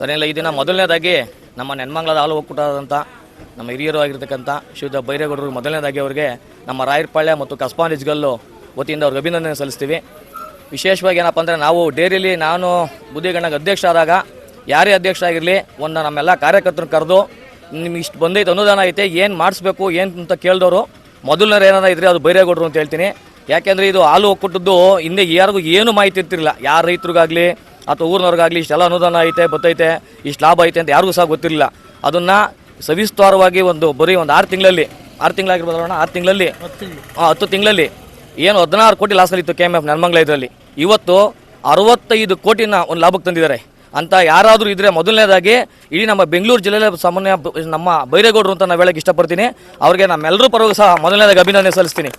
ಸರಿಯಲ್ಲ. ಈ ದಿನ ಮೊದಲನೇದಾಗಿ ನಮ್ಮ ನೆನ್ಮಂಗ್ಲದ ಹಾಲು ಒಕ್ಕೂಟದಂಥ ನಮ್ಮ ಹಿರಿಯರು ಆಗಿರ್ತಕ್ಕಂಥ ಶ್ರೀಯುತ ಬೈರೇಗೌಡರು ಮೊದಲನೇದಾಗಿ ಅವರಿಗೆ ನಮ್ಮ ರಾಯರಪಾಳ್ಯ ಮತ್ತು ಕಸ್ಬಾನ್ ಇಜ್ಗಲ್ಲು ವತಿಯಿಂದ ಅವ್ರಿಗೆ ಅಭಿನಂದನೆ ಸಲ್ಲಿಸ್ತೀವಿ. ವಿಶೇಷವಾಗಿ ಏನಪ್ಪ ಅಂದರೆ ನಾವು ಡೈರಿಯಲ್ಲಿ ನಾನು ಬುದ್ಧಿಗಣ್ಣಗೆ ಅಧ್ಯಕ್ಷ ಆದಾಗ ಯಾರೇ ಅಧ್ಯಕ್ಷ ಆಗಿರಲಿ ಒಂದು ನಮ್ಮೆಲ್ಲ ಕಾರ್ಯಕರ್ತರನ್ನ ಕರೆದು ನಿಮ್ಗೆ ಇಷ್ಟು ಬಂದೈತೆ ಅನುದಾನ ಐತೆ ಏನು ಮಾಡಿಸ್ಬೇಕು ಏನು ಅಂತ ಕೇಳಿದವರು ಮೊದಲನೇರು ಏನಾರ ಇದ್ರೆ ಅದು ಬೈರೇಗೌಡರು ಅಂತ ಹೇಳ್ತೀನಿ. ಯಾಕೆಂದರೆ ಇದು ಹಾಲು ಒಕ್ಕೂಟದ್ದು ಹಿಂದೆ ಯಾರಿಗೂ ಏನು ಮಾಹಿತಿ ಇರ್ತಿರಲಿಲ್ಲ. ಯಾರು ರೈತರಿಗಾಗಲಿ ಅಥವಾ ಊರಿನವ್ರಿಗಾಗಲಿ ಇಷ್ಟೆಲ್ಲ ಅನುದಾನ ಐತೆ ಬತ್ತೈತೆ ಇಷ್ಟು ಲಾಭ ಐತೆ ಅಂತ ಯಾರಿಗೂ ಸಹ ಗೊತ್ತಿರಲಿಲ್ಲ. ಅದನ್ನು ಸವಿಸ್ತಾರವಾಗಿ ಬರೀ ಒಂದು 6 ತಿಂಗಳಾಗಿರ್ಬೋದಲ್ಲ, 6 ತಿಂಗಳಲ್ಲಿ 10 ತಿಂಗಳಲ್ಲಿ ಏನು 16 ಕೋಟಿ ಲಾಸಲ್ಲಿತ್ತು KMF ನೆನ್ಮಂಗ್ಲ ಇದರಲ್ಲಿ. ಇವತ್ತು 65 ಕೋಟಿನ ಒಂದು ಲಾಭಕ್ಕೆ ತಂದಿದ್ದಾರೆ ಅಂತ ಯಾರಾದರೂ ಇದ್ದರೆ ಮೊದಲನೇದಾಗಿ ಇಡೀ ನಮ್ಮ ಬೆಂಗಳೂರು ಜಿಲ್ಲೆಯಲ್ಲಿ ಸಾಮಾನ್ಯ ನಮ್ಮ ಬೈರೇಗೌಡರು ಅಂತ ನಾವು ಹೇಳೋಕ್ಕೆ ಇಷ್ಟಪಡ್ತೀನಿ. ಅವ್ರಿಗೆ ನಮ್ಮೆಲ್ಲರೂ ಪರವಾಗಿ ಸಹ ಮೊದಲನೇದಾಗಿ ಅಭಿನಂದನೆ ಸಲ್ಲಿಸ್ತೀನಿ.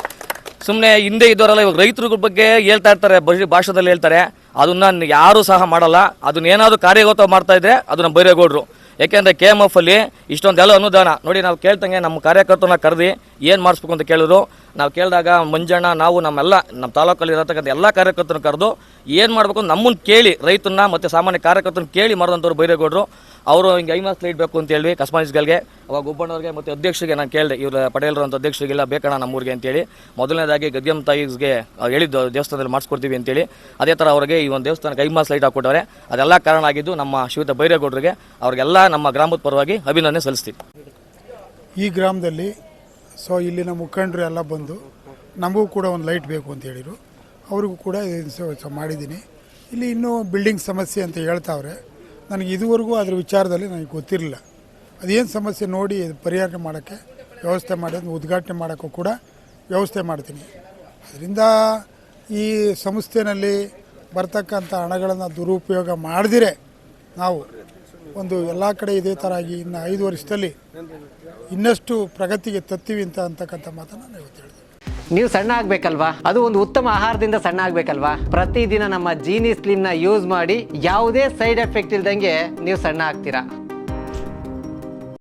ಸುಮ್ಮನೆ ಹಿಂದೆ ಇದ್ದವರೆಲ್ಲ ಇವಾಗ ರೈತರ ಬಗ್ಗೆ ಹೇಳ್ತಾ ಇರ್ತಾರೆ, ಭಾಷೆದಲ್ಲಿ ಹೇಳ್ತಾರೆ, ಅದನ್ನು ಯಾರೂ ಸಹ ಮಾಡಲ್ಲ. ಅದನ್ನೇನಾದರೂ ಕಾರ್ಯಗತ ಮಾಡ್ತಾ ಇದ್ರೆ ಅದು ನಮ್ಮ ಬೈರೇಗೌಡರು. ಯಾಕೆಂದರೆ KMF ಅಲ್ಲಿ ಇಷ್ಟೊಂದೆಲ್ಲ ಅನುದಾನ ನೋಡಿ. ನಾವು ಕೇಳ್ತಂಗೆ ನಮ್ಮ ಕಾರ್ಯಕರ್ತರನ್ನ ಕರೆದು ಏನು ಮಾಡಿಸ್ಬೇಕು ಅಂತ ಕೇಳಿದ್ರು. ನಾವು ಕೇಳಿದಾಗ ಮಂಜಣ್ಣ ನಾವು ನಮ್ಮ ತಾಲೂಕಲ್ಲಿ ಇರತಕ್ಕಂಥ ಎಲ್ಲ ಕಾರ್ಯಕರ್ತರನ್ನ ಕರೆದು ಏನು ಮಾಡಬೇಕು ನಮ್ಮನ್ನು ಕೇಳಿ ರೈತನ್ನ ಮತ್ತು ಸಾಮಾನ್ಯ ಕಾರ್ಯಕರ್ತರನ್ನ ಕೇಳಿ ಮಾಡಿದಂಥವ್ರು ಬೈರೇಗೌಡರು. ಅವರು ಹಿಂಗೆ ಐಮಾಸ್ ಲೈಟ್ ಬೇಕು ಅಂತ ಹೇಳಿ ಕಸ್ಮಾನಿಸ್ಗಳಿಗೆ ಅವಾಗ ಒಬ್ಬಣ್ಣವ್ರಿಗೆ ಮತ್ತು ಅಧ್ಯಕ್ಷರಿಗೆ ನಾನು ಕೇಳಿದೆ, ಇವ್ರ ಪಟೇಲರು ಅಂತ ಅಧ್ಯಕ್ಷರಿಗೆಲ್ಲ ಬೇಕಣ್ಣ ನಮ್ಮೂರಿಗೆ ಅಂತೇಳಿ. ಮೊದಲನೇದಾಗಿ ಗದ್ಯಂ ತಾಯಿಗೆ ಹೇಳಿದ್ದು ದೇವಸ್ಥಾನದಲ್ಲಿ ಮಾಡಿಸ್ಕೊಡ್ತೀವಿ ಅಂತೇಳಿ. ಅದೇ ಥರ ಅವರಿಗೆ ಈ ಒಂದು ದೇವಸ್ಥಾನಕ್ಕೆ ಐಮಾಸ್ ಲೈಟ್ ಹಾಕ್ಕೊಟ್ಟವ್ರೆ. ಅದೆಲ್ಲ ಕಾರಣ ಆಗಿದ್ದು ನಮ್ಮ ಶ್ರೀಯುತ ಬೈರೇಗೌಡರಿಗೆ. ಅವ್ರಿಗೆಲ್ಲ ನಮ್ಮ ಗ್ರಾಮದ ಪರವಾಗಿ ಅಭಿನಂದನೆ ಸಲ್ಲಿಸ್ತೀವಿ. ಈ ಗ್ರಾಮದಲ್ಲಿ ಇಲ್ಲಿನ ಮುಖಂಡರು ಎಲ್ಲ ಬಂದು ನಮಗೂ ಕೂಡ ಒಂದು ಲೈಟ್ ಬೇಕು ಅಂತ ಹೇಳಿದರು. ಅವ್ರಿಗೂ ಕೂಡ ಮಾಡಿದ್ದೀನಿ. ಇಲ್ಲಿ ಇನ್ನೂ ಬಿಲ್ಡಿಂಗ್ ಸಮಸ್ಯೆ ಅಂತ ಹೇಳ್ತಾವ್ರೆ. ನನಗೆ ಇದುವರೆಗೂ ಅದರ ವಿಚಾರದಲ್ಲಿ ನನಗೆ ಗೊತ್ತಿರಲಿಲ್ಲ. ಅದೇನು ಸಮಸ್ಯೆ ನೋಡಿ ಪರಿಹಾರ ಮಾಡೋಕ್ಕೆ ವ್ಯವಸ್ಥೆ ಮಾಡಿ ಅದನ್ನು ಉದ್ಘಾಟನೆ ಮಾಡೋಕ್ಕೂ ಕೂಡ ವ್ಯವಸ್ಥೆ ಮಾಡ್ತೀನಿ. ಅದರಿಂದ ಈ ಸಂಸ್ಥೆಯಲ್ಲಿ ಬರ್ತಕ್ಕಂಥ ಹಣಗಳನ್ನು ದುರುಪಯೋಗ ಮಾಡದಿರೇ ನಾವು ಒಂದು ಎಲ್ಲ ಕಡೆ ಇದೇ ಥರ ಆಗಿ ಇನ್ನು 5 ವರ್ಷದಲ್ಲಿ ಇನ್ನಷ್ಟು ಪ್ರಗತಿಗೆ ತತ್ತೀವಿ ಅಂತಕ್ಕಂಥ ಮಾತನ್ನು ನಾನು ಇವತ್ತು ಹೇಳಿದೆ. ನೀವು ಸಣ್ಣ ಆಗಬೇಕಲ್ವಾ? ಅದು ಒಂದು ಉತ್ತಮ ಆಹಾರದಿಂದ ಸಣ್ಣ ಆಗಬೇಕಲ್ವಾ? ಪ್ರತಿದಿನ ನಮ್ಮ ಜೀನಿ ಸ್ಲಿಮ್ನ ಯೂಸ್ ಮಾಡಿ ಯಾವುದೇ ಸೈಡ್ ಎಫೆಕ್ಟ್ ಇಲ್ದಂಗೆ ನೀವು ಸಣ್ಣ ಆಗ್ತೀರಾ.